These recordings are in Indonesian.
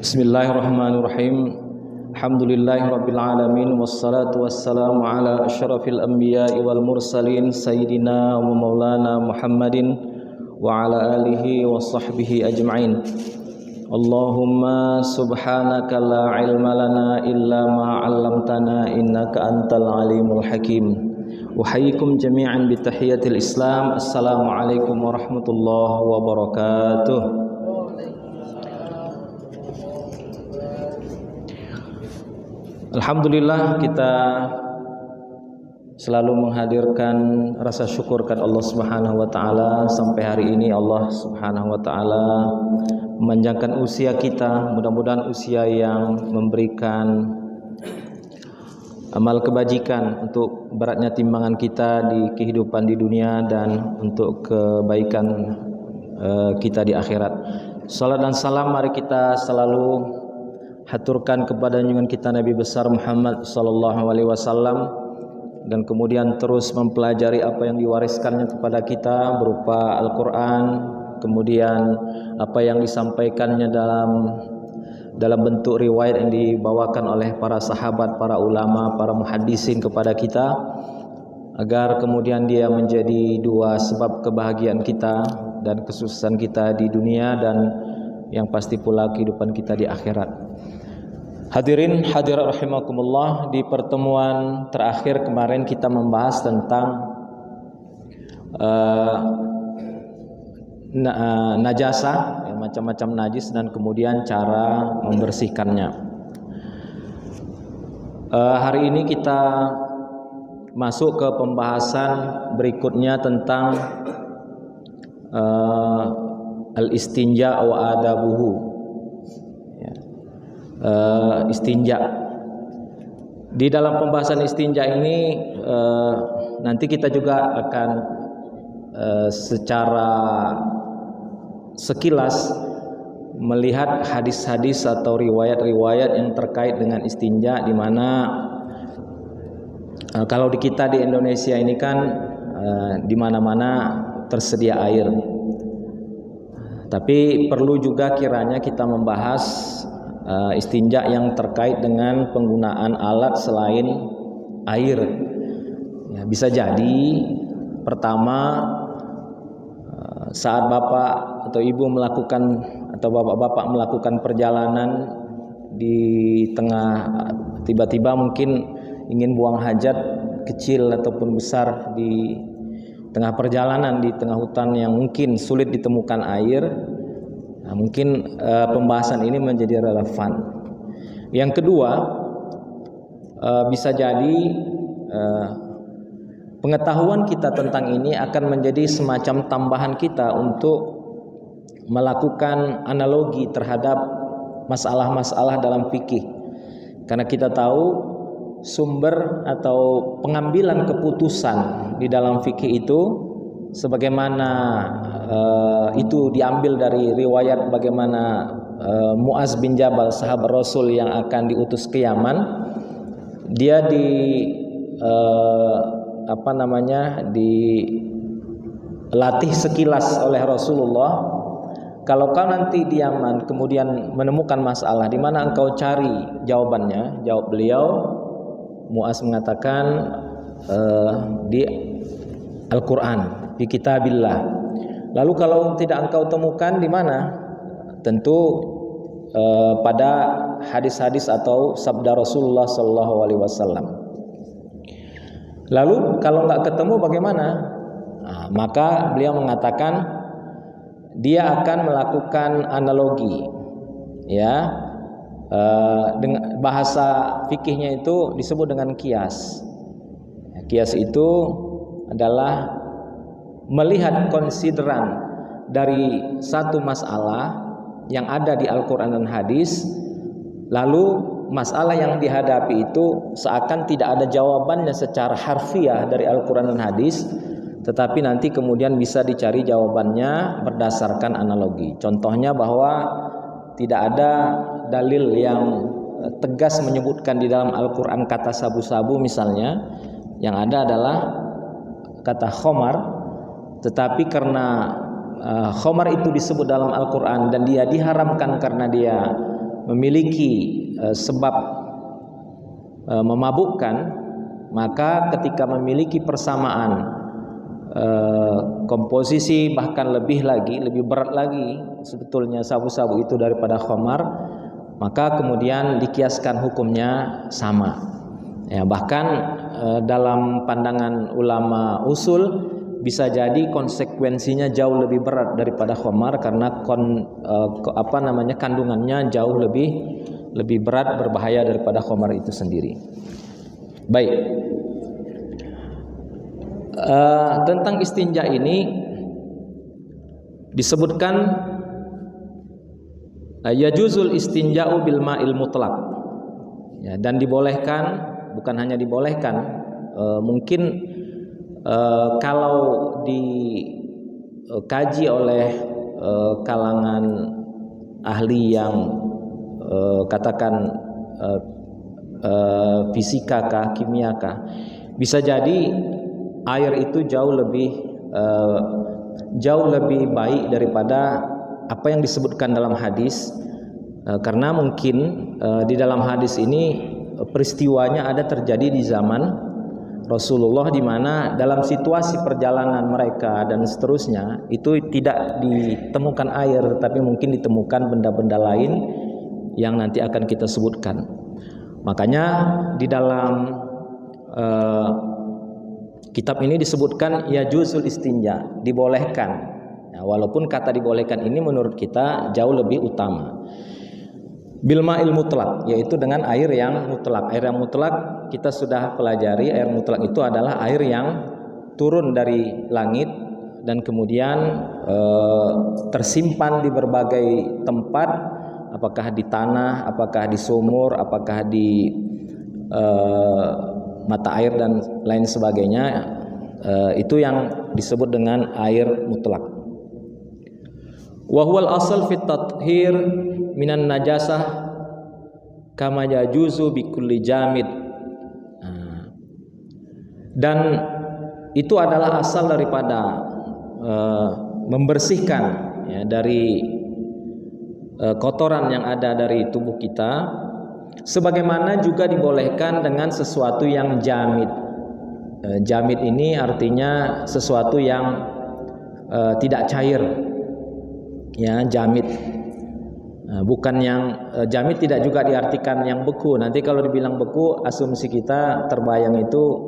Bismillahirrahmanirrahim. Alhamdulillahirabbil alamin wassalatu wassalamu ala asyrafil anbiya'i wal mursalin sayyidina wa maulana Muhammadin wa ala alihi wa sahbihi ajma'in. Allahumma subhanaka la ilma lana illa ma 'allamtana innaka antal alimul hakim. Uhayyikum jami'an bi tahiyatil Islam. Assalamualaikum warahmatullahi wabarakatuh. Alhamdulillah, kita selalu menghadirkan rasa syukur kepada Allah Subhanahu wa taala. Sampai hari ini Allah Subhanahu wa taala memanjangkan usia kita. Mudah-mudahan usia yang memberikan amal kebajikan untuk beratnya timbangan kita di kehidupan di dunia dan untuk kebaikan kita di akhirat. Salat dan salam mari kita selalu haturkan kepada junjungan kita Nabi besar Muhammad sallallahu alaihi wasallam, dan kemudian terus mempelajari apa yang diwariskannya kepada kita berupa Al-Qur'an, kemudian apa yang disampaikannya dalam bentuk riwayat yang dibawakan oleh para sahabat, para ulama, para muhaddisin kepada kita, agar kemudian dia menjadi dua sebab kebahagiaan kita dan kesuksesan kita di dunia dan yang pasti pula kehidupan kita di akhirat. Hadirin hadirat rahimakumullah, di pertemuan terakhir kemarin kita membahas tentang najasa, macam-macam najis dan kemudian cara membersihkannya. Hari ini kita masuk ke pembahasan berikutnya tentang al-istinja wa adabuhu. Istinja. Di dalam pembahasan istinja ini nanti kita juga akan secara sekilas melihat hadis-hadis atau riwayat-riwayat yang terkait dengan istinja, di mana kalau di kita di Indonesia ini kan di mana-mana tersedia air. Tapi perlu juga kiranya kita membahas istinja yang terkait dengan penggunaan alat selain air. Ya, bisa jadi pertama saat bapak atau ibu melakukan atau bapak-bapak melakukan perjalanan, di tengah tiba-tiba mungkin ingin buang hajat kecil ataupun besar di tengah perjalanan, di tengah hutan yang mungkin sulit ditemukan air. Nah, mungkin pembahasan ini menjadi relevan. Yang kedua, bisa jadi pengetahuan kita tentang ini akan menjadi semacam tambahan kita untuk melakukan analogi terhadap masalah-masalah dalam fikih. Karena kita tahu sumber atau pengambilan keputusan di dalam fikih itu sebagaimana itu diambil dari riwayat bagaimana Muaz bin Jabal, sahabat Rasul yang akan diutus ke Yaman, dia dilatih sekilas oleh Rasulullah. Kalau kau nanti di Yaman kemudian menemukan masalah, di mana engkau cari jawabannya? Jawab beliau, Muaz mengatakan di Al-Quran, di kitabillah. Lalu kalau tidak engkau temukan di mana? Tentu pada hadis-hadis atau sabda Rasulullah sallallahu alaihi wasallam. Lalu kalau enggak ketemu bagaimana? Nah, maka beliau mengatakan dia akan melakukan analogi, ya, dengan bahasa fikihnya itu disebut dengan kias. Kias itu adalah melihat konsideran dari satu masalah yang ada di Al-Quran dan hadis, lalu masalah yang dihadapi itu seakan tidak ada jawabannya secara harfiah dari Al-Quran dan hadis, tetapi nanti kemudian bisa dicari jawabannya berdasarkan analogi. Contohnya bahwa tidak ada dalil yang tegas menyebutkan di dalam Al-Quran kata sabu-sabu misalnya, yang ada adalah kata khomar. Tetapi karena khamar itu disebut dalam Al-Quran dan dia diharamkan karena dia memiliki sebab memabukkan, maka ketika memiliki persamaan komposisi, bahkan lebih berat lagi sebetulnya sabu-sabu itu daripada khamar, maka kemudian dikiaskan hukumnya sama. Ya, bahkan dalam pandangan ulama usul bisa jadi konsekuensinya jauh lebih berat daripada khamar karena kandungannya jauh lebih berat, berbahaya daripada khamar itu sendiri. Baik. Tentang istinja ini disebutkan yajuzul istinja'u bil ma'il mutlaq. Ya, dan dibolehkan, bukan hanya dibolehkan, mungkin kalau dikaji oleh kalangan ahli yang katakan fisika kah, kimia kah, bisa jadi air itu jauh lebih baik daripada apa yang disebutkan dalam hadis, karena mungkin di dalam hadis ini peristiwanya ada terjadi di zaman Rasulullah, di mana dalam situasi perjalanan mereka dan seterusnya itu tidak ditemukan air, tapi mungkin ditemukan benda-benda lain yang nanti akan kita sebutkan. Makanya di dalam kitab ini disebutkan yajuzul istinja, dibolehkan. Ya, walaupun kata dibolehkan ini menurut kita jauh lebih utama. Bil ma'il mutlak, yaitu dengan air yang mutlak. Air yang mutlak kita sudah pelajari, air mutlak itu adalah air yang turun dari langit dan kemudian tersimpan di berbagai tempat, apakah di tanah, apakah di sumur, apakah di mata air dan lain sebagainya. Itu yang disebut dengan air mutlak. Wa huwal asal fit tathhir minan najasah kama yajuzu bi kulli jamid. Dan itu adalah asal daripada membersihkan, ya, dari kotoran yang ada dari tubuh kita, sebagaimana juga dibolehkan dengan sesuatu yang jamid. Jamid ini artinya sesuatu yang tidak cair, ya, jamid. Bukan yang jamid tidak juga diartikan yang beku. Nanti kalau dibilang beku, asumsi kita terbayang itu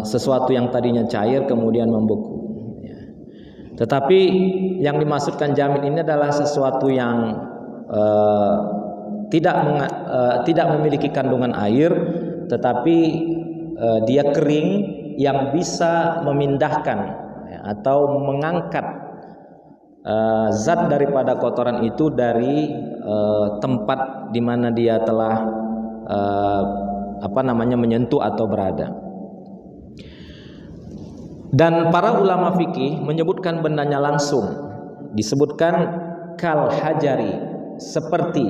sesuatu yang tadinya cair kemudian membeku, ya. Tetapi yang dimaksudkan jamid ini adalah sesuatu yang tidak memiliki kandungan air, tetapi dia kering, yang bisa memindahkan, ya, atau mengangkat zat daripada kotoran itu dari tempat di mana dia telah menyentuh atau berada. Dan para ulama fikih menyebutkan bendanya langsung, disebutkan kal hajari, seperti.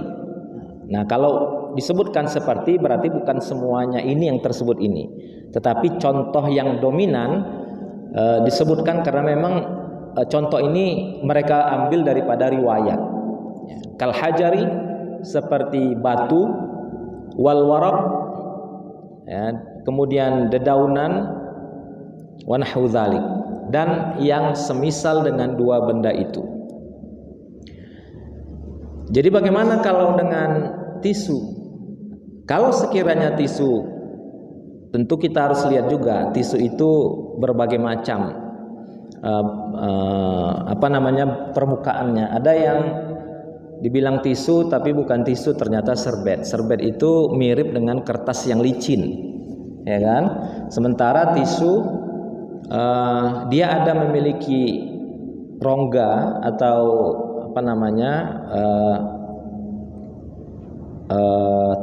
Nah, kalau disebutkan seperti berarti bukan semuanya ini yang tersebut ini, tetapi contoh yang dominan disebutkan karena memang contoh ini mereka ambil daripada riwayat. Kal hajari, seperti batu, wal waraq, ya, kemudian dedaunan, wa nahwu dzalik, dan yang semisal dengan dua benda itu. Jadi bagaimana kalau dengan tisu? Kalau sekiranya tisu, tentu kita harus lihat juga tisu itu berbagai macam permukaannya. Ada yang dibilang tisu tapi bukan tisu, ternyata serbet. Serbet itu mirip dengan kertas yang licin, ya kan? Sementara tisu dia ada memiliki rongga atau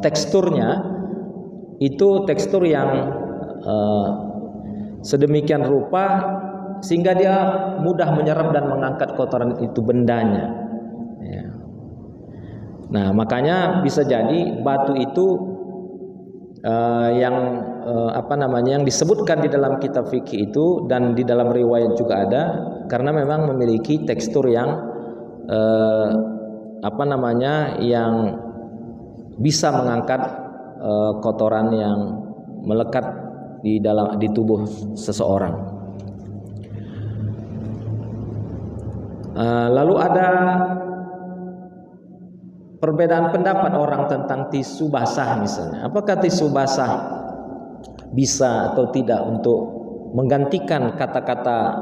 teksturnya itu tekstur yang sedemikian rupa sehingga dia mudah menyerap dan mengangkat kotoran itu, bendanya, ya. Nah, makanya bisa jadi batu itu yang disebutkan di dalam kitab fikih itu dan di dalam riwayat juga ada, karena memang memiliki tekstur yang yang bisa mengangkat kotoran yang melekat di tubuh seseorang. Lalu ada perbedaan pendapat orang tentang tisu basah misalnya. Apakah tisu basah bisa atau tidak untuk menggantikan kata-kata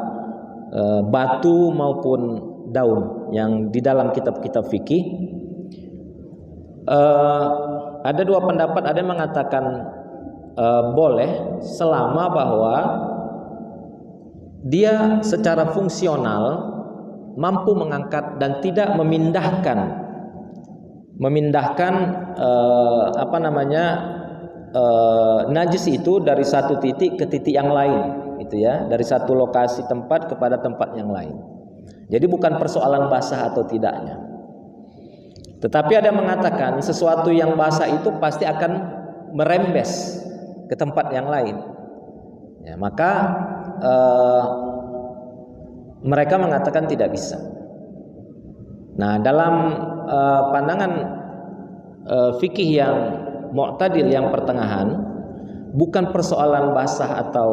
batu maupun daun yang di dalam kitab-kitab fikih? Ada dua pendapat. Ada yang mengatakan boleh selama bahwa dia secara fungsional mampu mengangkat dan tidak memindahkan najis itu dari satu titik ke titik yang lain, itu ya, dari satu lokasi tempat kepada tempat yang lain. Jadi bukan persoalan basah atau tidaknya. Tetapi ada yang mengatakan sesuatu yang basah itu pasti akan merembes ke tempat yang lain. Ya, maka mereka mengatakan tidak bisa. Nah, dalam pandangan fikih yang mu'tadil, yang pertengahan, bukan persoalan basah atau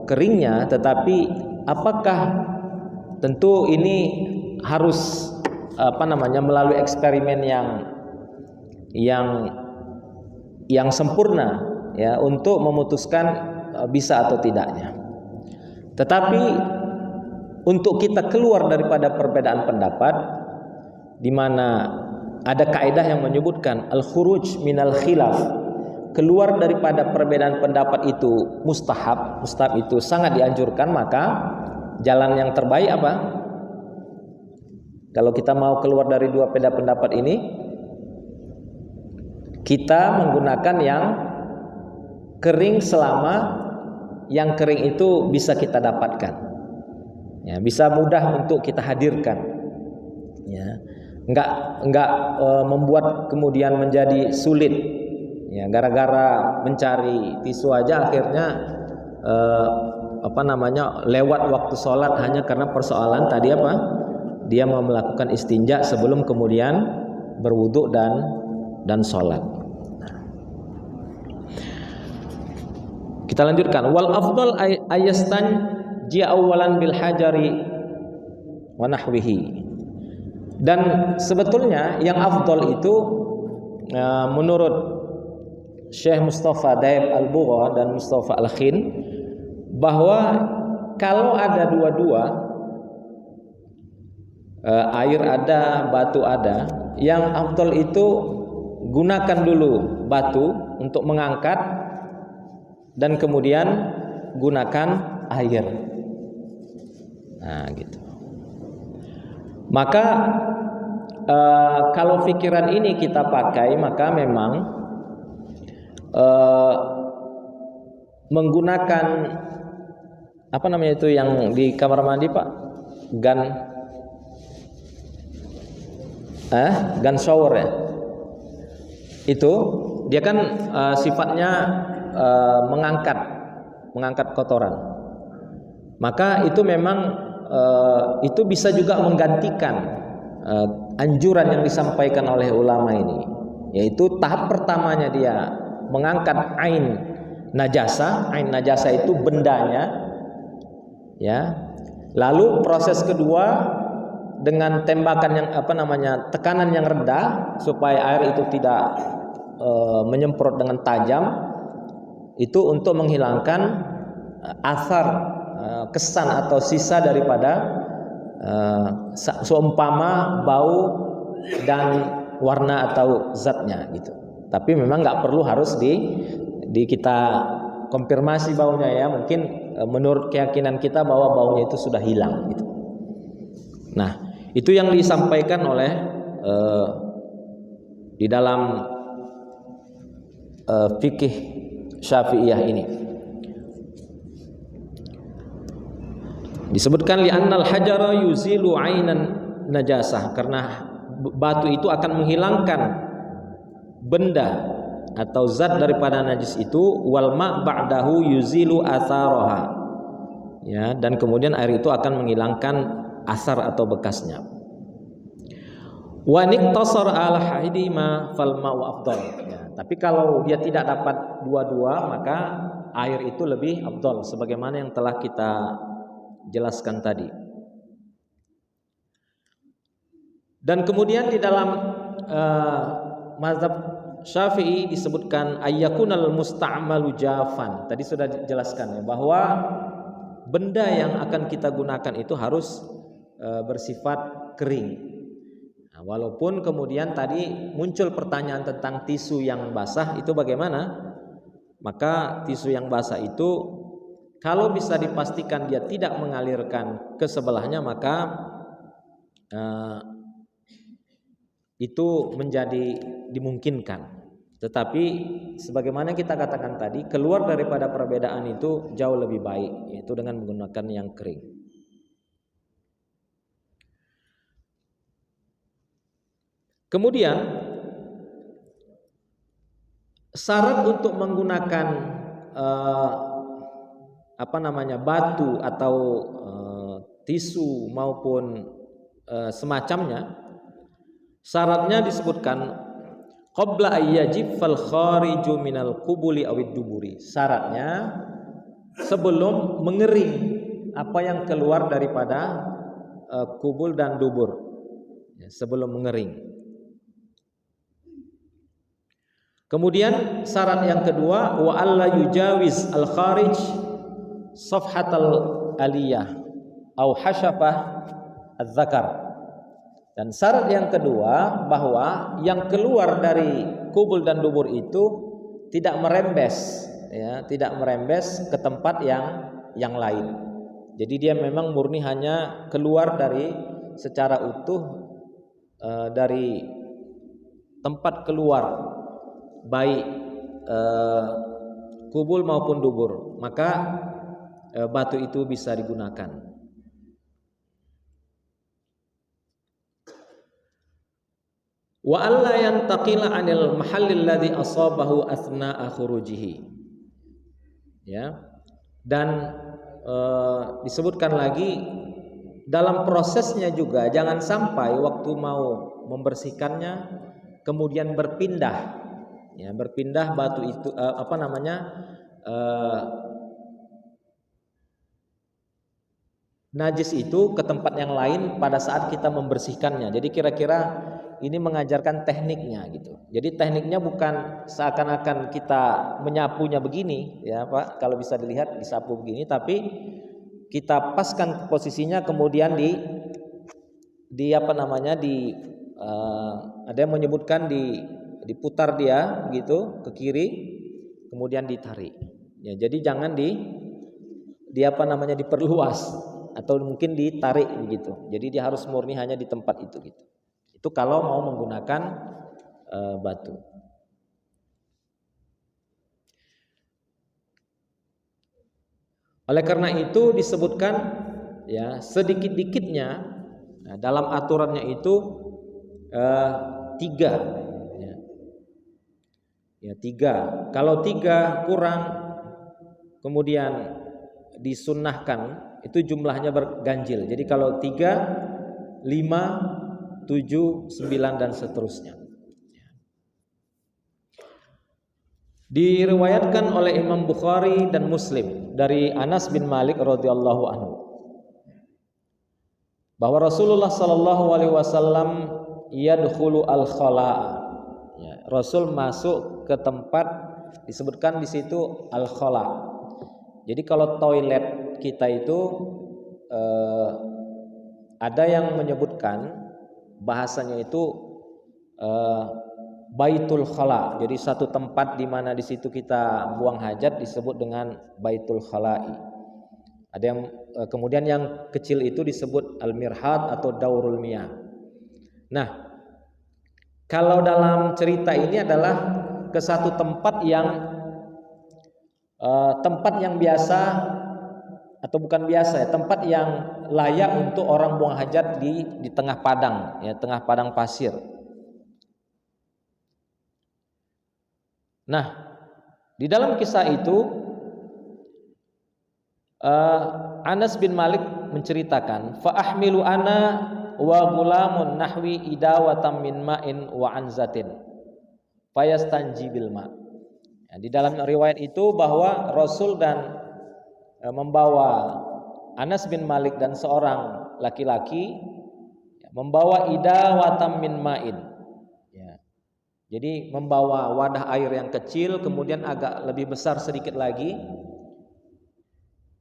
keringnya, tetapi apakah, tentu ini harus melalui eksperimen yang sempurna ya untuk memutuskan bisa atau tidaknya. Tetapi untuk kita keluar daripada perbedaan pendapat, di mana ada kaidah yang menyebutkan al-khuruj minal khilaf, keluar daripada perbedaan pendapat itu mustahab itu sangat dianjurkan. Maka jalan yang terbaik apa? Kalau kita mau keluar dari dua beda pendapat ini, kita menggunakan yang kering selama yang kering itu bisa kita dapatkan, ya, bisa mudah untuk kita hadirkan, ya, enggak membuat kemudian menjadi sulit, ya, gara-gara mencari tisu aja akhirnya lewat waktu sholat hanya karena persoalan tadi dia mau melakukan istinja sebelum kemudian berwudu dan sholat. Kita lanjutkan. Wal afdal ayastan jia awalan bil hajari wa nahwihi. Dan sebetulnya yang afdal itu menurut Syekh Mustafa Daib Al-Bugha dan Mustafa Al-Khin, bahwa kalau ada dua-dua, air ada, batu ada, yang afdal itu gunakan dulu batu untuk mengangkat dan kemudian gunakan air. Nah, gitu. Maka kalau pikiran ini kita pakai, maka memang menggunakan itu yang di kamar mandi, Pak? Gun shower ya. Itu dia kan sifatnya mengangkat kotoran. Maka itu memang itu bisa juga menggantikan anjuran yang disampaikan oleh ulama ini, yaitu tahap pertamanya dia mengangkat ain najasa. Ain najasa itu bendanya, ya. Lalu proses kedua dengan tembakan yang tekanan yang rendah supaya air itu tidak menyemprot dengan tajam, itu untuk menghilangkan asar, kesan atau sisa daripada seumpama bau dan warna atau zatnya gitu. Tapi memang nggak perlu harus di kita konfirmasi baunya, ya. Mungkin menurut keyakinan kita bahwa baunya itu sudah hilang gitu. Nah, itu yang disampaikan oleh di dalam fikih Syafi'iyah ini. Disebutkan li'annal hajara yuzilu 'ainan najasah, karena batu itu akan menghilangkan benda atau zat daripada najis itu, wal ma' ba'dahu yuzilu atharaha, ya, dan kemudian air itu akan menghilangkan asar atau bekasnya. Wa niktasar ala haidima fal ma'u afdal. Ya, tapi kalau dia tidak dapat dua-dua maka air itu lebih afdal sebagaimana yang telah kita jelaskan tadi. Dan kemudian di dalam mazhab Syafi'i disebutkan ayyakunal musta'malu jafan. Tadi sudah dijelaskan ya bahwa benda yang akan kita gunakan itu harus bersifat kering. Nah, walaupun kemudian tadi muncul pertanyaan tentang tisu yang basah itu bagaimana? Maka tisu yang basah itu kalau bisa dipastikan dia tidak mengalirkan ke sebelahnya maka itu menjadi dimungkinkan. Tetapi sebagaimana kita katakan tadi, keluar daripada perbedaan itu jauh lebih baik, yaitu dengan menggunakan yang kering. Kemudian syarat untuk menggunakan batu atau tisu maupun semacamnya, syaratnya disebutkan qabla ayyajib fal khariju minal qubuli awid duburi. Syaratnya sebelum mengering apa yang keluar daripada kubul dan dubur, ya, sebelum mengering. Kemudian syarat yang kedua wa alla yujawiz al kharij safhatal aliyah au hasyafah az-zakar. Dan syarat yang kedua bahwa yang keluar dari kubul dan dubur itu tidak merembes, ya, tidak merembes ke tempat yang lain. Jadi dia memang murni hanya keluar dari secara utuh dari tempat keluar baik kubul maupun dubur, maka batu itu bisa digunakan. Wa alla yantaqila 'anil mahallil ladzi asabahu athna'a khurujihi. Ya. Dan disebutkan lagi dalam prosesnya juga jangan sampai waktu mau membersihkannya kemudian berpindah. Ya, berpindah batu itu najis itu ke tempat yang lain pada saat kita membersihkannya. Jadi kira-kira ini mengajarkan tekniknya gitu. Jadi tekniknya bukan seakan-akan kita menyapunya begini, ya Pak, kalau bisa dilihat disapu begini, tapi kita paskan posisinya kemudian ada yang menyebutkan diputar dia gitu ke kiri kemudian ditarik. Ya, jadi jangan diperluas atau mungkin ditarik begitu. Jadi dia harus murni hanya di tempat itu gitu. Itu kalau mau menggunakan batu. Oleh karena itu disebutkan ya sedikit-dikitnya dalam aturannya itu 3. Ya 3. Kalau 3 kurang kemudian disunnahkan itu jumlahnya berganjil. Jadi kalau 3, 5, 7, 9 dan seterusnya. Diriwayatkan oleh Imam Bukhari dan Muslim dari Anas bin Malik radhiyallahu anhu bahwa Rasulullah sallallahu alaihi wasallam yadkhulu al-khala'. Ya, Rasul masuk ke tempat disebutkan di situ al-khala'. Jadi kalau toilet kita itu ada yang menyebutkan bahasanya itu baitul khala. Jadi satu tempat di mana di situ kita buang hajat disebut dengan baitul khala'i. Ada yang kemudian yang kecil itu disebut al-mirhad atau daurul miyah. Nah, kalau dalam cerita ini adalah ke satu tempat yang biasa atau bukan biasa ya, tempat yang layak untuk orang buang hajat di tengah padang, ya, tengah padang pasir. Nah, di dalam kisah itu Anas bin Malik menceritakan, fa ahmilu ana wa gulamun nahwi idawatam min ma'in wa anzatin fayastanji bil ma. Ya, di dalam riwayat itu bahwa Rasul dan membawa Anas bin Malik dan seorang laki-laki membawa idawatam min ma'in. Ya. Jadi membawa wadah air yang kecil, kemudian agak lebih besar sedikit lagi.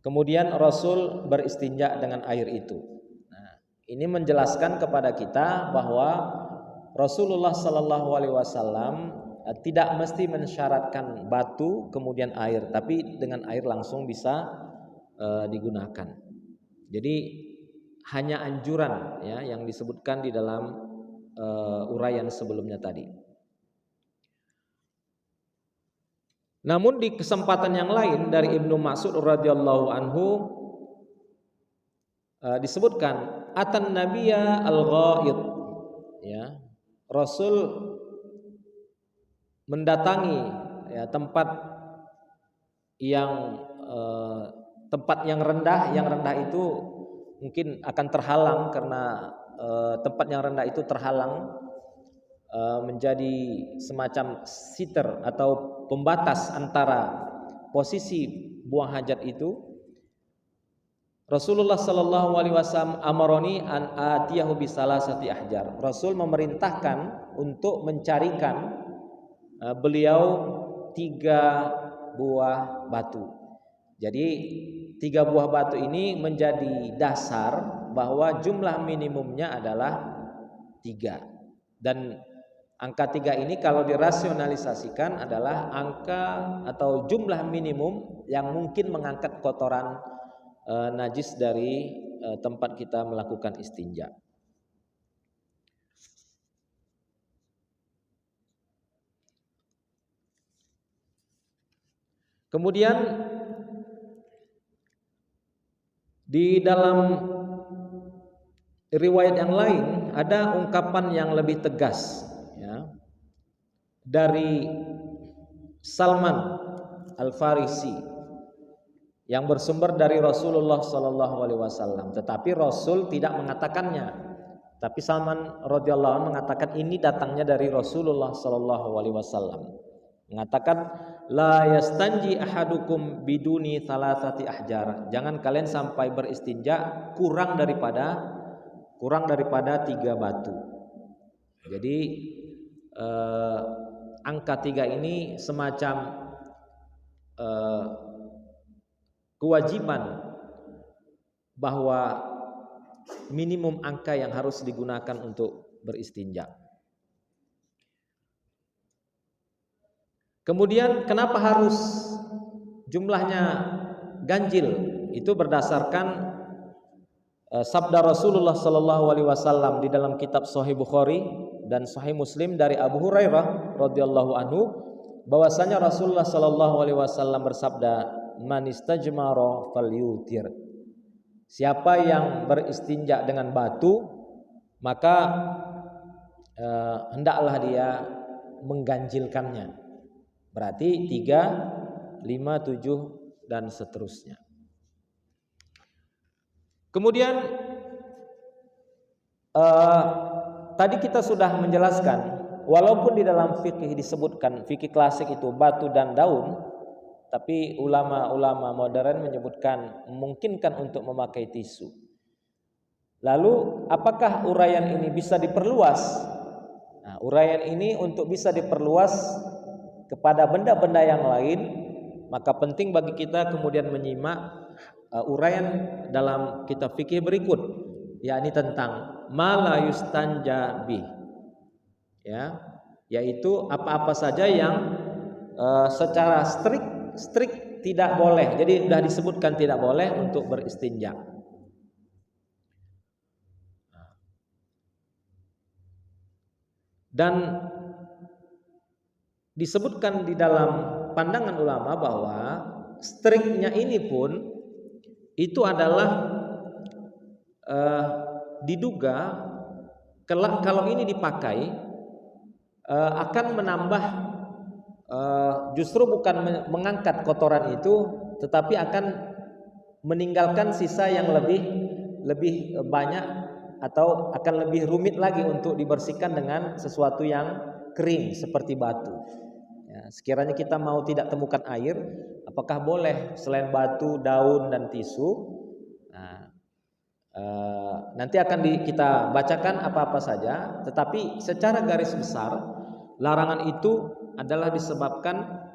Kemudian Rasul beristinja dengan air itu. Nah, ini menjelaskan kepada kita bahwa Rasulullah Sallallahu Alaihi Wasallam tidak mesti mensyaratkan batu kemudian air, tapi dengan air langsung bisa digunakan. Jadi hanya anjuran ya yang disebutkan di dalam uraian sebelumnya tadi. Namun di kesempatan yang lain dari Ibnu Mas'ud radhiyallahu anhu disebutkan atan nabiyya al-ghaid, ya, Rasul mendatangi ya, tempat yang rendah. Yang rendah itu mungkin akan terhalang karena tempat yang rendah itu terhalang menjadi semacam sitter atau pembatas antara posisi buang hajat itu. Rasulullah Sallallahu Alaihi Wasallam amaroni an atiyahu bisalasati ahjar. Rasul memerintahkan untuk mencarikan beliau 3 buah batu. Jadi 3 buah batu ini menjadi dasar bahwa jumlah minimumnya adalah 3. Dan angka 3 ini kalau dirasionalisasikan adalah angka atau jumlah minimum yang mungkin mengangkat kotoran najis dari tempat kita melakukan istinja. Kemudian di dalam riwayat yang lain ada ungkapan yang lebih tegas ya, dari Salman Al-Farisi yang bersumber dari Rasulullah Sallallahu Alaihi Wasallam, tetapi Rasul tidak mengatakannya. Tapi Salman radhiyallahu anhu mengatakan ini datangnya dari Rasulullah Sallallahu Alaihi Wasallam. Mengatakan la yastanji ahadukum biduni thalathati ahjar. Jangan kalian sampai beristinja kurang daripada 3 batu. Jadi angka 3 ini semacam kewajiban bahwa minimum angka yang harus digunakan untuk beristinja. Kemudian kenapa harus jumlahnya ganjil? Itu berdasarkan sabda Rasulullah Sallallahu Alaihi Wasallam di dalam kitab Sahih Bukhari dan Sahih Muslim dari Abu Hurairah radhiyallahu anhu, bahwasanya Rasulullah Sallallahu Alaihi Wasallam bersabda, man istajmara falyutir. Siapa yang beristinja dengan batu, maka hendaklah dia mengganjilkannya. Berarti 3, 5, 7 dan seterusnya. Kemudian tadi kita sudah menjelaskan, walaupun di dalam fikih disebutkan, fikih klasik itu batu dan daun, tapi ulama-ulama modern menyebutkan memungkinkan untuk memakai tisu. Lalu apakah uraian ini bisa diperluas? Nah, uraian ini untuk bisa diperluas kepada benda-benda yang lain, maka penting bagi kita kemudian menyimak uraian dalam kitab fikih berikut, yakni tentang ma la yustanja bih, ya, yaitu apa-apa saja yang secara strict tidak boleh. Jadi sudah disebutkan tidak boleh untuk beristinja. Dan disebutkan di dalam pandangan ulama bahwa striknya ini pun itu adalah diduga kalau ini dipakai akan menambah, justru bukan mengangkat kotoran itu, tetapi akan meninggalkan sisa yang lebih banyak atau akan lebih rumit lagi untuk dibersihkan dengan sesuatu yang kering seperti batu. Ya, sekiranya kita mau tidak temukan air, apakah boleh selain batu, daun dan tisu? Nah, nanti akan kita bacakan apa-apa saja, tetapi secara garis besar larangan itu adalah disebabkan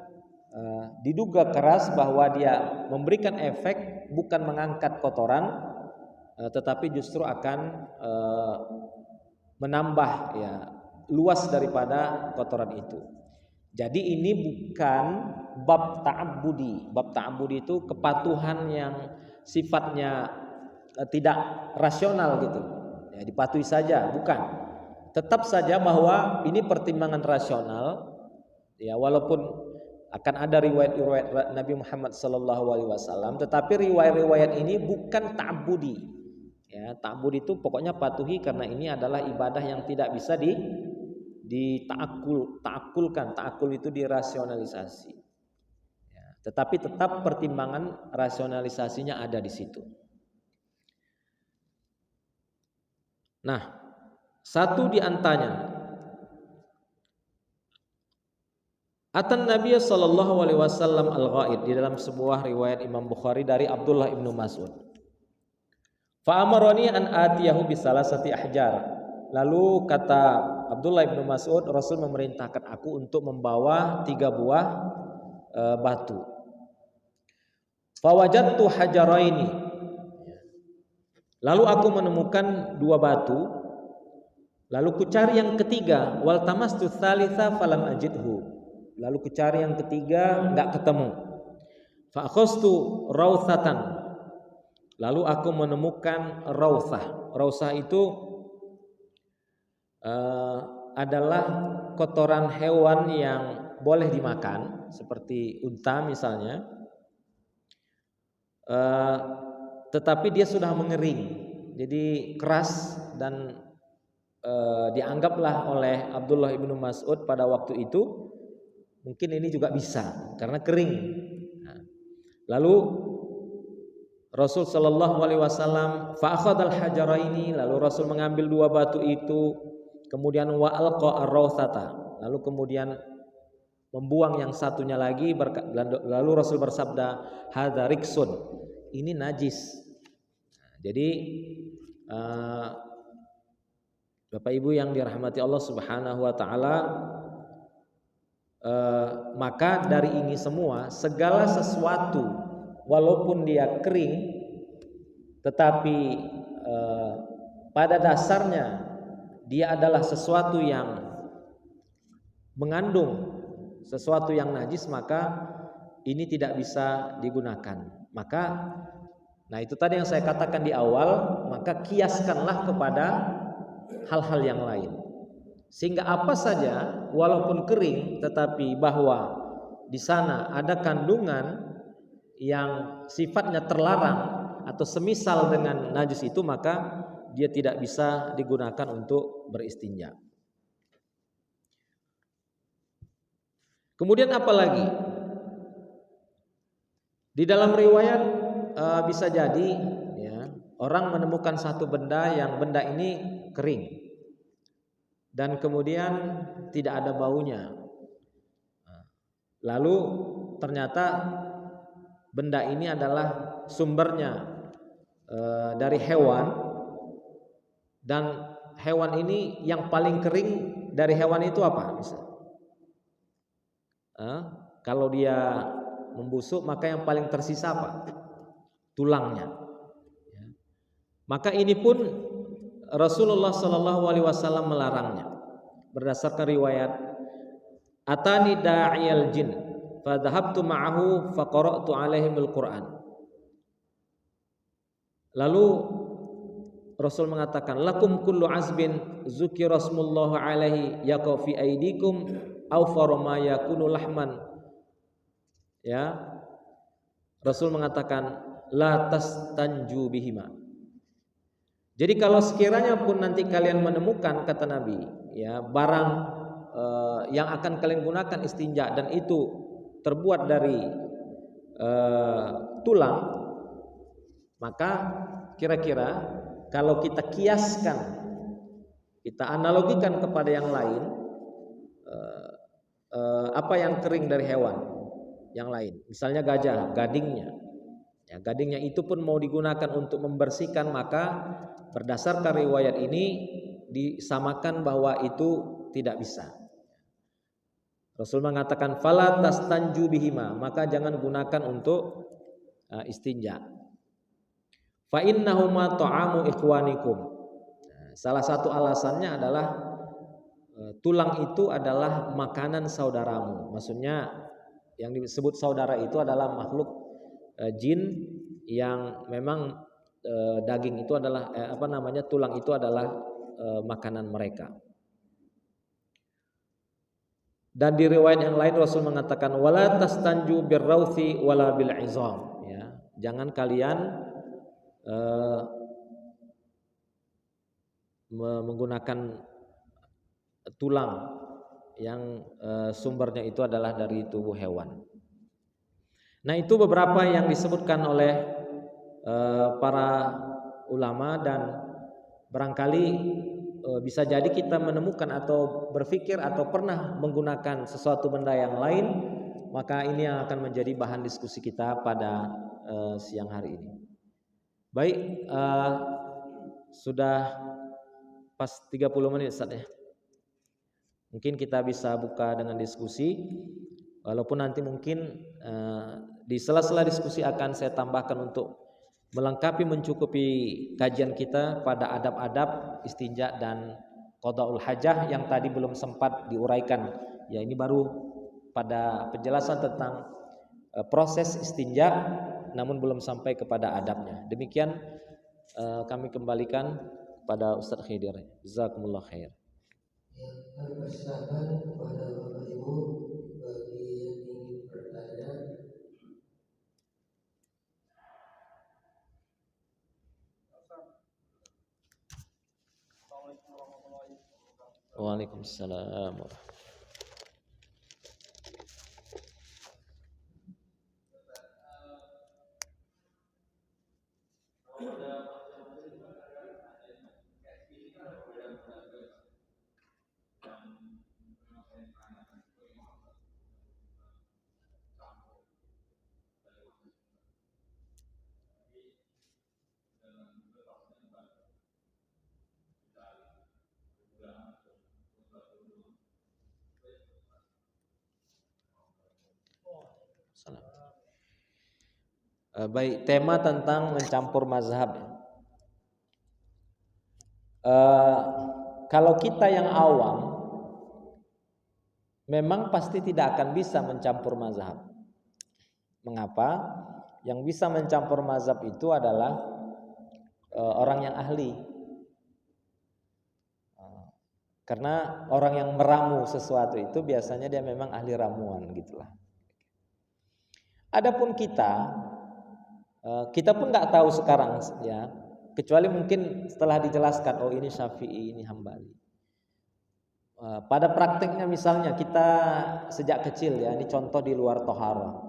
diduga keras bahwa dia memberikan efek bukan mengangkat kotoran, tetapi justru akan menambah ya luas daripada kotoran itu. Jadi ini bukan bab ta'abbudi. Bab ta'abbudi itu kepatuhan yang sifatnya tidak rasional gitu. Ya, dipatuhi saja, bukan. Tetap saja bahwa ini pertimbangan rasional. Ya, walaupun akan ada riwayat-riwayat Nabi Muhammad SAW, tetapi riwayat-riwayat ini bukan ta'abbudi. Ya, ta'abbudi itu pokoknya patuhi karena ini adalah ibadah yang tidak bisa dita'akulkan. Ta'akul itu dirasionalisasi. Ya, tetapi tetap pertimbangan rasionalisasinya ada di situ. Nah, satu di antaranya, Atan Nabi sallallahu alaihi wasallam al-ghaid, di dalam sebuah riwayat Imam Bukhari dari Abdullah ibnu Mas'ud. Fa amaroni an atiyahu bisalasati ahjar. Lalu kata Abdullah ibnu Mas'ud, Rasul memerintahkan aku untuk membawa 3 buah batu. Fa wajadtu hajaraini. Lalu aku menemukan 2 batu. Lalu kucari yang ketiga, wal tamastu tsalitsa falam ajidhu. Lalu kucari yang ketiga, enggak ketemu. Fa akhastu rawthatan. Lalu aku menemukan rawthah. Rawthah itu adalah kotoran hewan yang boleh dimakan, seperti unta misalnya. Tetapi dia sudah mengering, jadi keras, dan dianggaplah oleh Abdullah ibnu Mas'ud pada waktu itu mungkin ini juga bisa karena kering. Nah, lalu Rasul sallallahu alaihi wasallam fa akhadhal hajaraini, lalu Rasul mengambil 2 batu itu, kemudian wa alqa ar-rawthata, lalu kemudian membuang yang satunya lagi, lalu Rasul bersabda, hadza riksun, ini najis. Nah, jadi Bapak Ibu yang dirahmati Allah Subhanahu wa taala, maka dari ini semua, segala sesuatu walaupun dia kering, tetapi pada dasarnya dia adalah sesuatu yang mengandung sesuatu yang najis, maka ini tidak bisa digunakan. Maka, nah itu tadi yang saya katakan di awal, maka kiaskanlah kepada hal-hal yang lain. Sehingga apa saja walaupun kering, tetapi bahwa di sana ada kandungan yang sifatnya terlarang atau semisal dengan najis itu, maka dia tidak bisa digunakan untuk beristinja. Kemudian apa lagi? Di dalam riwayat bisa jadi ya, orang menemukan satu benda yang benda ini kering dan kemudian tidak ada baunya. Lalu ternyata benda ini adalah sumbernya dari hewan, dan hewan ini yang paling kering dari hewan itu apa? Kalau dia membusuk, maka yang paling tersisa apa? Tulangnya. Maka ini pun Rasulullah SAW melarangnya berdasarkan riwayat, atani da'iyal jin fadhahabtu ma'ahu faqara'tu alaihimul Qur'an. Lalu Rasul mengatakan, lakum kullu azbin zukira rasmullahu alaihi yaqa fi aidikum aw farama yakunu lahman. Ya, Rasul mengatakan la tastanju bihima. Jadi kalau sekiranya pun nanti kalian menemukan, kata Nabi, ya, barang yang akan kalian gunakan istinja dan itu terbuat dari tulang, maka kira-kira kalau kita kiaskan, kita analogikan kepada yang lain, apa yang kering dari hewan yang lain, misalnya gajah, gadingnya. Ya, gadingnya itu pun mau digunakan untuk membersihkan, maka berdasarkan riwayat ini disamakan bahwa itu tidak bisa. Rasul mengatakan fala tastanju bihima, maka jangan gunakan untuk istinja. Fa innahuma ta'amu ikhwanikum. Salah satu alasannya adalah tulang itu adalah makanan saudaramu. Maksudnya yang disebut saudara itu adalah makhluk jin yang memang daging itu adalah tulang itu adalah makanan mereka. Dan di riwayat yang lain Rasul mengatakan wala tastanju birrauthi wala bil izam, ya. Jangan kalian menggunakan tulang yang sumbernya itu adalah dari tubuh hewan. Nah, itu beberapa yang disebutkan oleh para ulama, dan barangkali bisa jadi kita menemukan atau berpikir atau pernah menggunakan sesuatu benda yang lain, maka ini yang akan menjadi bahan diskusi kita pada siang hari ini. Baik, sudah pas 30 menit Ustaz ya. Mungkin kita bisa buka dengan diskusi, walaupun nanti mungkin di sela-sela diskusi akan saya tambahkan untuk melengkapi, mencukupi kajian kita pada adab-adab istinja dan qadaul hajah yang tadi belum sempat diuraikan. Ya, ini baru pada penjelasan tentang proses istinja, namun belum sampai kepada adabnya. Demikian kami kembalikan kepada Ustaz Khidir. Jazakumullah khair. Ya, kami persilakan kepada Bapak Ibu bagi yang ingin bertanya. Waalaikumsalam. Baik, tema tentang mencampur mazhab. Kalau kita yang awam, memang pasti tidak akan bisa mencampur mazhab. Mengapa? Yang bisa mencampur mazhab itu adalah orang yang ahli. Karena orang yang meramu sesuatu itu biasanya dia memang ahli ramuan gitulah. Adapun kita pun nggak tahu sekarang ya, kecuali mungkin setelah dijelaskan, oh ini Syafi'i, ini Hambali. Pada prakteknya misalnya kita sejak kecil ya, ini contoh di luar tohara.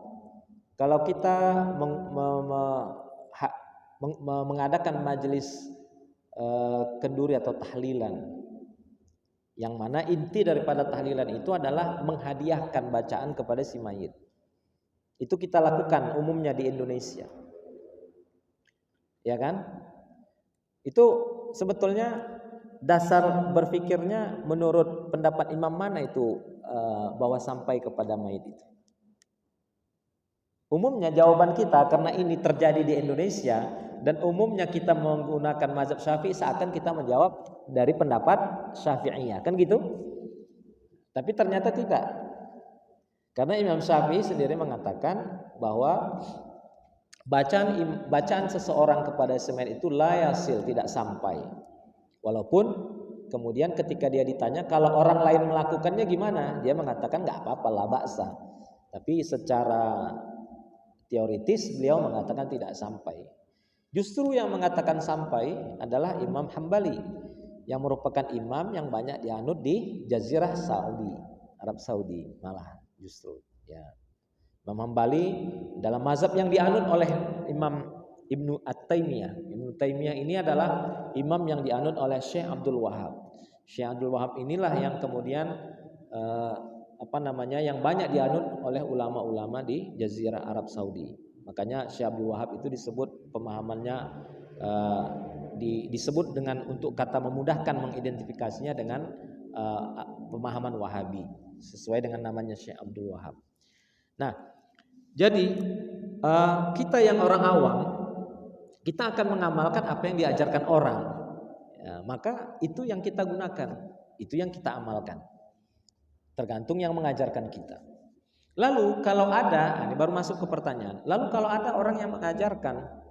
Kalau kita mengadakan majelis kenduri atau tahlilan, yang mana inti daripada tahlilan itu adalah menghadiahkan bacaan kepada si mayit. Itu kita lakukan umumnya di Indonesia. Ya kan? Itu sebetulnya dasar berpikirnya menurut pendapat imam mana itu bahwa sampai kepada mayit itu. Umumnya jawaban kita, karena ini terjadi di Indonesia dan umumnya kita menggunakan mazhab Syafi'i, seakan kita menjawab dari pendapat Syafi'iyah, kan gitu? Tapi ternyata tidak. Karena Imam Syafi'i sendiri mengatakan bahwa bacaan seseorang kepada semayit itu la yasil, tidak sampai. Walaupun kemudian ketika dia ditanya kalau orang lain melakukannya gimana, dia mengatakan nggak apa-apa, la ba'sa. Tapi secara teoritis beliau mengatakan tidak sampai. Justru yang mengatakan sampai adalah Imam Hambali, yang merupakan imam yang banyak dianut di Jazirah Saudi, Arab Saudi malah justru ya. Imam Hambali dalam mazhab yang dianut oleh Imam Ibnu At-Taimiyah. Ibnu Taimiyah ini adalah imam yang dianut oleh Syekh Abdul Wahab. Syekh Abdul Wahab inilah yang kemudian yang banyak dianut oleh ulama-ulama di Jazirah Arab Saudi. Makanya Syekh Abdul Wahab itu disebut pemahamannya disebut dengan untuk kata memudahkan mengidentifikasinya dengan pemahaman Wahabi sesuai dengan namanya Syekh Abdul Wahab. Nah, jadi kita yang orang awam, kita akan mengamalkan apa yang diajarkan orang. Ya, maka itu yang kita gunakan, itu yang kita amalkan. Tergantung yang mengajarkan kita. Lalu kalau ada, ini baru masuk ke pertanyaan. Lalu kalau ada orang yang mengajarkan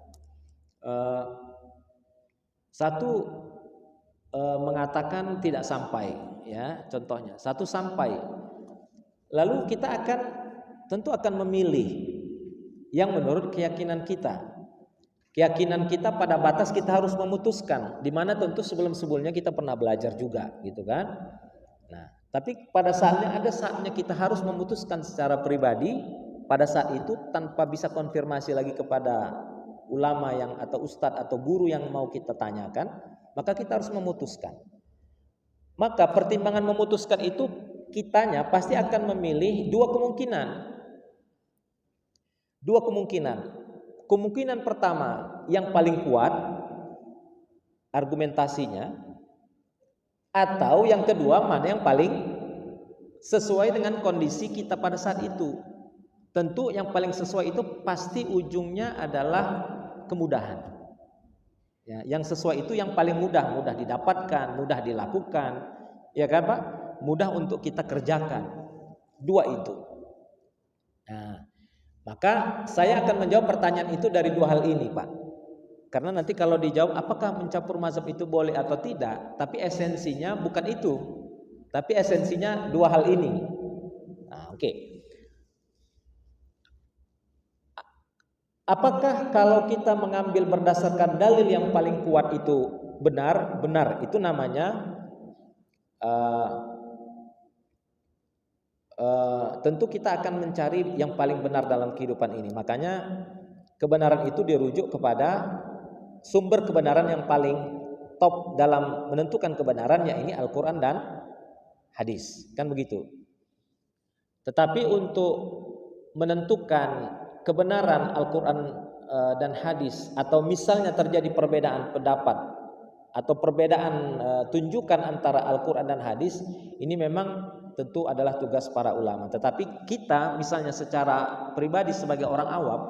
mengatakan tidak sampai, ya contohnya satu sampai, lalu kita tentu akan memilih yang menurut keyakinan kita. Keyakinan kita pada batas kita harus memutuskan, di mana tentu sebelumnya kita pernah belajar juga, gitu kan? Nah, tapi pada saatnya kita harus memutuskan secara pribadi pada saat itu tanpa bisa konfirmasi lagi kepada ulama atau ustadz atau guru yang mau kita tanyakan, maka kita harus memutuskan. Maka pertimbangan memutuskan itu kitanya pasti akan memilih dua kemungkinan. Kemungkinan pertama yang paling kuat argumentasinya, atau yang kedua mana yang paling sesuai dengan kondisi kita pada saat itu. Tentu yang paling sesuai itu pasti ujungnya adalah kemudahan. Ya, yang sesuai itu yang paling mudah didapatkan, mudah dilakukan, ya kan Pak? Mudah untuk kita kerjakan. Dua itu. Nah, maka saya akan menjawab pertanyaan itu dari dua hal ini, Pak. Karena nanti kalau dijawab apakah mencampur mazhab itu boleh atau tidak, tapi esensinya bukan itu. Tapi esensinya dua hal ini. Nah, oke. Apakah kalau kita mengambil berdasarkan dalil yang paling kuat itu benar? Benar. Itu namanya tentu kita akan mencari yang paling benar dalam kehidupan ini. Makanya kebenaran itu dirujuk kepada sumber kebenaran yang paling top dalam menentukan kebenaran, yaitu Al-Quran dan hadis, kan begitu. Tetapi untuk menentukan kebenaran Al-Quran dan hadis, atau misalnya terjadi perbedaan pendapat atau perbedaan tunjukan antara Al-Quran dan hadis, ini memang tentu adalah tugas para ulama. Tetapi kita misalnya secara pribadi sebagai orang awam,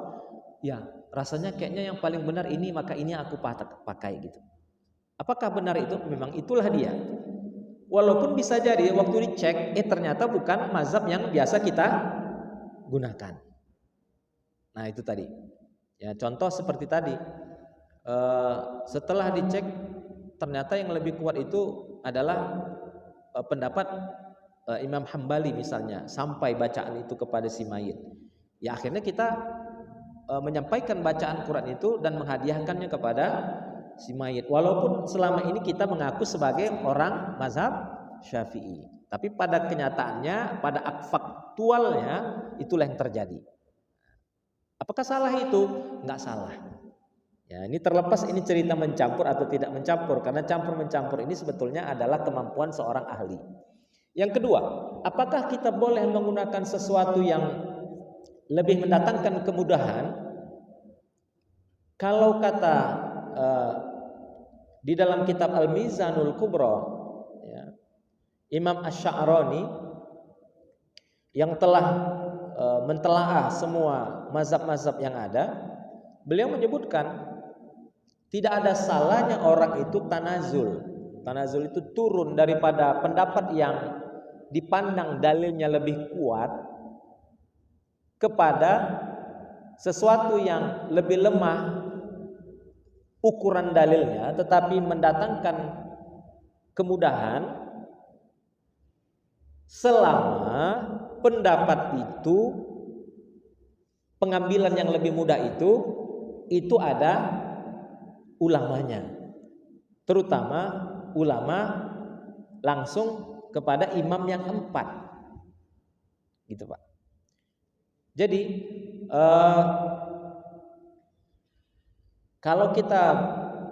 ya rasanya kayaknya yang paling benar ini, maka ini aku pakai gitu. Apakah benar itu? Memang itulah dia. Walaupun bisa jadi waktu dicek, ternyata bukan mazhab yang biasa kita gunakan. Nah itu tadi. Ya contoh seperti tadi. Setelah dicek, ternyata yang lebih kuat itu adalah pendapat Imam Hambali misalnya, sampai bacaan itu kepada si mayit. Ya akhirnya kita menyampaikan bacaan Quran itu dan menghadiahkannya kepada si mayit. Walaupun selama ini kita mengaku sebagai orang mazhab Syafi'i, tapi pada kenyataannya, pada faktualnya itulah yang terjadi. Apakah salah itu? Enggak salah. Ya, ini terlepas ini cerita mencampur atau tidak mencampur, karena campur-mencampur ini sebetulnya adalah kemampuan seorang ahli. Yang kedua, apakah kita boleh menggunakan sesuatu yang lebih mendatangkan kemudahan? Kalau kata di dalam kitab Al-Mizanul Kubra, ya, Imam Asy-Sya'rani yang telah mentelaah semua mazhab-mazhab yang ada, beliau menyebutkan tidak ada salahnya orang itu tanazul. Tanazul itu turun daripada pendapat yang dipandang dalilnya lebih kuat kepada sesuatu yang lebih lemah ukuran dalilnya, tetapi mendatangkan kemudahan selama pendapat itu, pengambilan yang lebih mudah itu ada ulamanya, terutama ulama langsung kepada imam yang 4, gitu Pak. Jadi Kalau kita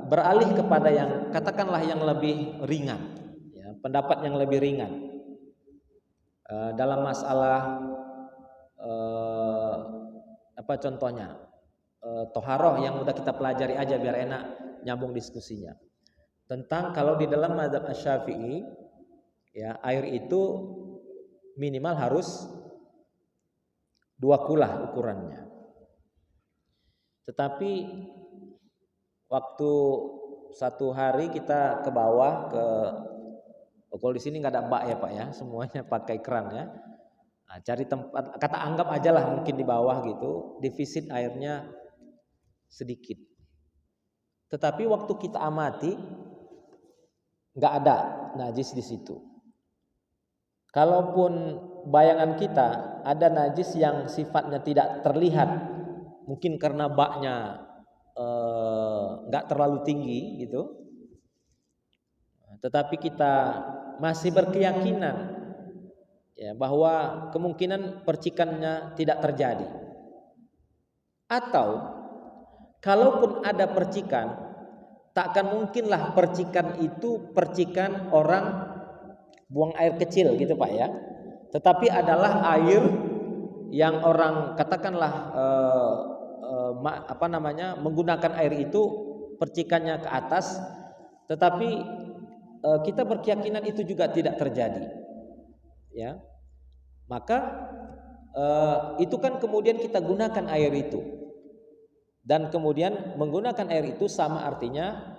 beralih kepada yang katakanlah yang lebih ringan, ya, pendapat yang lebih ringan dalam masalah apa contohnya, toharoh yang udah kita pelajari aja biar enak nyambung diskusinya. Tentang kalau di dalam mazhab Asy-Syafi'i, ya, air itu minimal harus 2 kulah ukurannya. Tetapi waktu satu hari kita ke bawah kalau di sini nggak ada bak ya Pak ya, semuanya pakai keran ya. Nah, cari tempat, kata anggap aja lah mungkin di bawah gitu, defisit airnya sedikit. Tetapi waktu kita amati nggak ada najis di situ. Kalaupun bayangan kita ada najis yang sifatnya tidak terlihat, mungkin karena baknya nggak terlalu tinggi gitu, tetapi kita masih berkeyakinan ya bahwa kemungkinan percikannya tidak terjadi, atau kalaupun ada percikan, takkan mungkinlah percikan itu percikan orang buang air kecil gitu Pak ya, tetapi adalah air yang orang katakanlah menggunakan air itu percikannya ke atas, tetapi kita berkeyakinan itu juga tidak terjadi, ya, maka itu kan kemudian kita gunakan air itu, dan kemudian menggunakan air itu sama artinya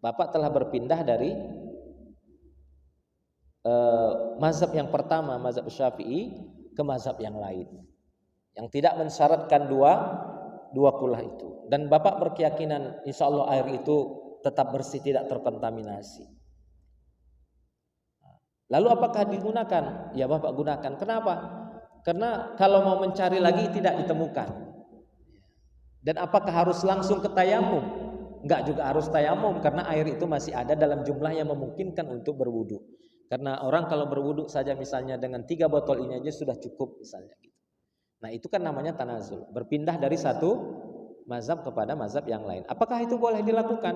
Bapak telah berpindah dari mazhab yang pertama, mazhab Syafi'i, ke mazhab yang lain yang tidak mensyaratkan dua kulah itu, dan Bapak berkeyakinan insya Allah air itu tetap bersih, tidak terkontaminasi. Lalu apakah digunakan? Ya Bapak gunakan. Kenapa? Karena kalau mau mencari lagi tidak ditemukan. Dan apakah harus langsung ke tayamum? Enggak juga harus tayamum, karena air itu masih ada dalam jumlah yang memungkinkan untuk berwudu. Karena orang kalau berwudu saja misalnya dengan 3 botol ini aja sudah cukup misalnya gitu. Nah itu kan namanya tanazul, berpindah dari satu mazhab kepada mazhab yang lain. Apakah itu boleh dilakukan?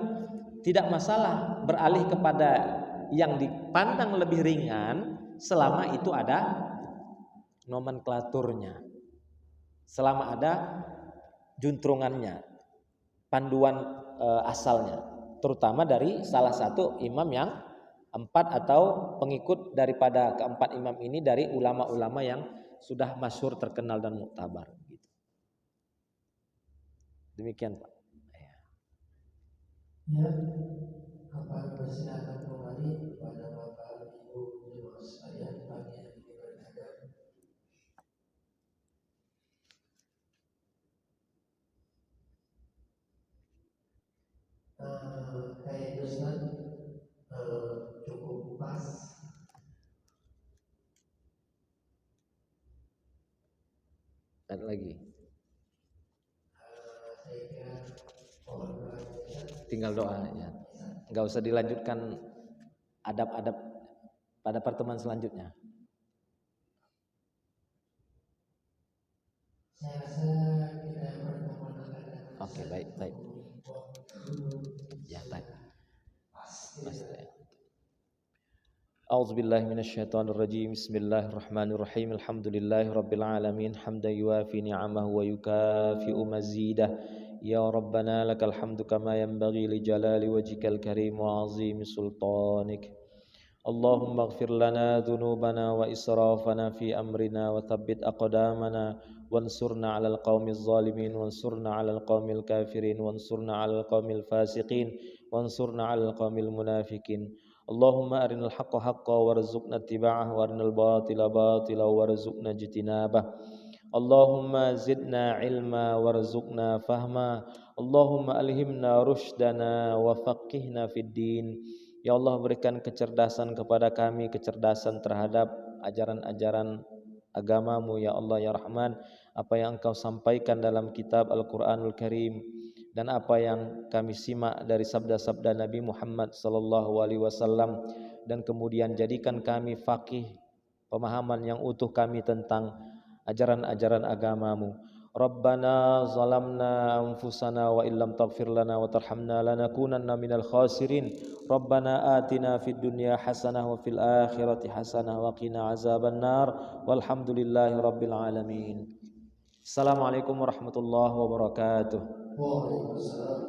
Tidak masalah beralih kepada yang dipandang lebih ringan selama itu ada nomenklaturnya, selama ada juntrungannya, panduan asalnya, terutama dari salah satu imam yang 4 atau pengikut daripada keempat imam ini dari ulama-ulama yang sudah masyhur, terkenal dan muktabar gitu. Demikian Pak. Ya, apa persilakan kembali kepada Bapak Ibu jemaah sekalian pagi yang ini berada. Kayak Ustaz cukup pas. Ada lagi. Saya kira Tinggal doa ya. Enggak usah dilanjutkan adab-adab pada pertemuan selanjutnya. Saya rasa kita pertemuan akan. Oke, baik. Ya, baik. A'udzubillahi minasyaitonirrajim. Bismillahirrahmanirrahim. Alhamdulillahirabbil alamin, hamdan yuwafi ni'amahu wa yukafi'u mazidah. Ya Rabbana lakal hamdu kama yanbaghi li jalali wajhikal karim wa 'azimi sultanik. Allahumma ighfir lana dhunubana wa israfana fi amrina wa thabbit aqdamana wansurna 'alal qaumiz zalimin wansurna 'alal qaumil kafirin wansurna 'alal qaumil fasiqin wansurna 'alal qaumil munafikin. Allahumma arinal haqqa haqqan warzuqna ittiba'ah wa arinal batila batila warzuqna ijtinabah. Allahumma zidna ilma warzuqna fahma. Allahumma alhimna rushdana wa faqihna fid din. Ya Allah, berikan kecerdasan kepada kami, kecerdasan terhadap ajaran-ajaran agamamu ya Allah ya Rahman. Apa yang Engkau sampaikan dalam kitab Al-Quranul Karim dan apa yang kami simak dari sabda-sabda Nabi Muhammad sallallahu alaihi wasallam, dan kemudian jadikan kami faqih, pemahaman yang utuh kami tentang ajaran-ajaran agamamu. Rabbana zalamna anfusana wa illam taghfir lana wa tarhamna lanakunanna minal khasirin. Rabbana atina fid dunya hasanah wa fil akhirati hasanah wa qina azabannar. Walhamdulillahi rabbil alamin. Assalamualaikum warahmatullahi wabarakatuh. Waalaikumsalam.